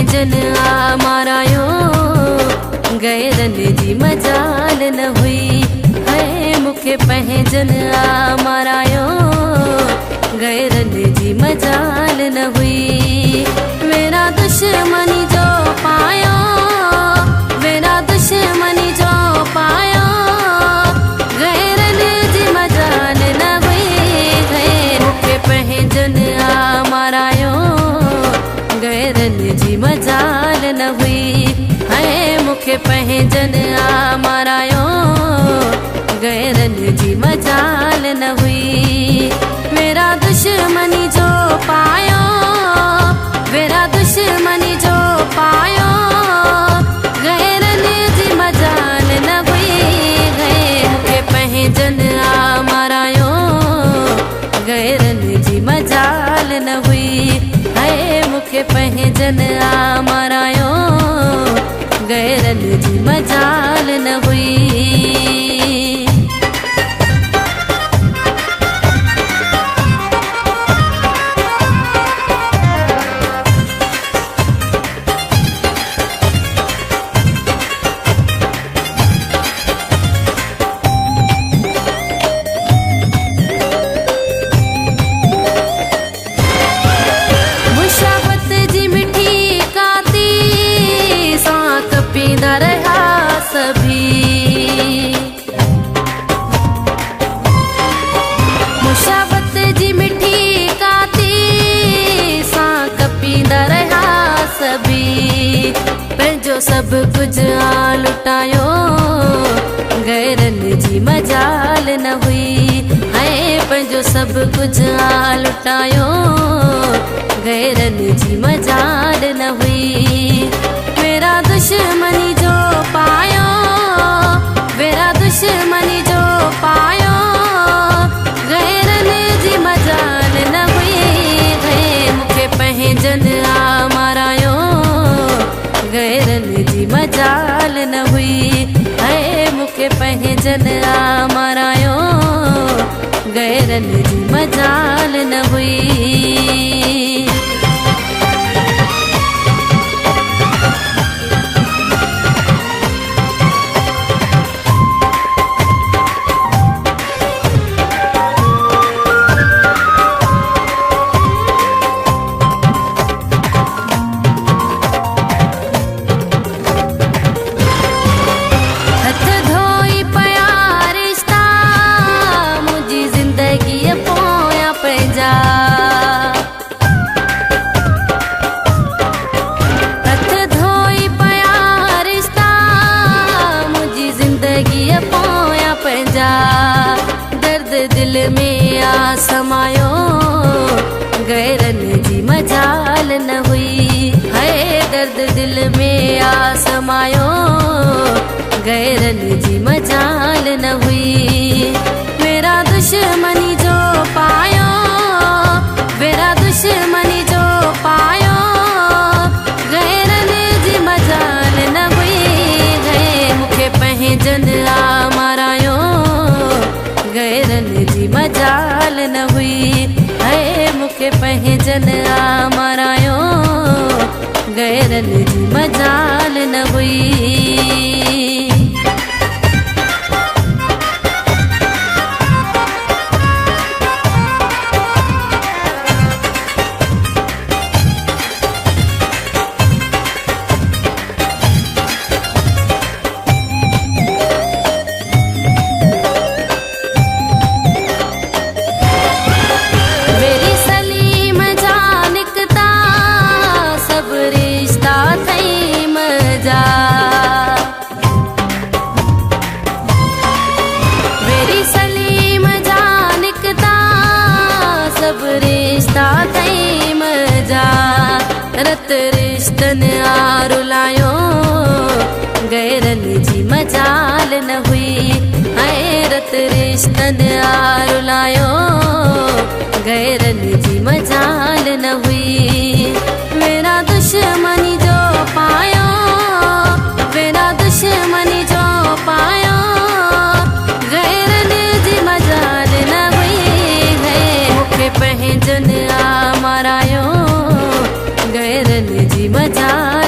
पंहिंजन आ मारायो, Garand जी मजाल न हुई। है मूंखे पंहिंजन आ मारायो, गैरन जी मजाल न हुई। मेरा दुश्मनी जो पायो, मेरा दुश्मनी जो पायो, गैरन जी मजाल न हुई। है मूंखे पंहिंजन आ मारायो, गैरन जी मजाल न हुई। है मूंखे पंहिंजन आ मारायो, गैरन जी मजाल न हुई। मेरा दुश्मनी जो पायो, मेरा दुश्मनी जो पायो, गैरन जी मजाल न हुई। है मूंखे पंहिंजन आ मारायो, गैरन जी मजाल न हुई। है मूंखे पंहिंजन आ मारायो, गैरन जी मजाल न हुई। मुशाबत जी मिठी काती सां कपींदा रहा सभी। पंहिंजो सभु कुझु आ लुटायो, गैरन जी मजाल न हुई। है पंहिंजो सभु कुझु आ लुटायो, गैरन जी मजाल न हुई। मेरा दुश्मनी जो पायो, मेरा दुश्मनी जो पायो, गैरन जी मजाल न हुई। है मूंखे पंहिंजन आ मारायो, गैरन जी मजाल न हुई। है मूंखे पंहिंजन आ मारायो, गैरन जी मजाल न हुई। दर्द दिल में आ समायो, गैरन जी मजाल न हुई। है दर्द दिल में आ समायो, गैरन जी मजाल न हुई। मेरा दुश्मनी जो पायो, मेरा दुश्मनी जो पायो, गैरन जी मजाल न हुई। है मूंखे पंहिंजन आ मारायो, गैरन जी मजाल न हुई। है मूंखे पंहिंजन आ मारायो, गैरन जी मजाल न हुई। रत रिश्तन आ रुलायो, गैरन जी मजाल न हुई। है रत रिश्तन आ रुलायो, गैरन जी मजाल न हुई। मेरा दुश्मनी जो पायो, मेरा दुश्मनी जो पायो, गैरन जी मजाल न हुई। है मूंखे पंहिंजन आ मारायो, गैरन जी मजाल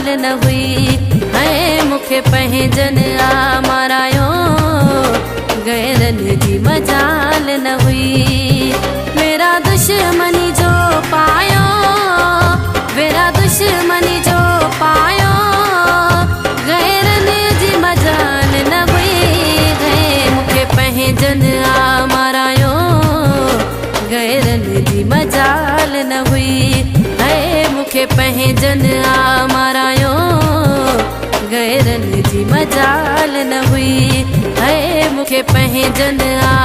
पंहिंजन आ मारायो, गैरनि जी मजाल न हुई। मेरा दुश्मनी जो पायो, मेरा दुश्मनी जो पायो, गैरनि जी मजाल न हुई। मूंखे पंहिंजन आ मारायो, गैरनि जी मजाल न हुई। मूंखे पंहिंजन आ मारायो, गैरनि जी मजाल न हुई। मूंखे पंहिंजन आ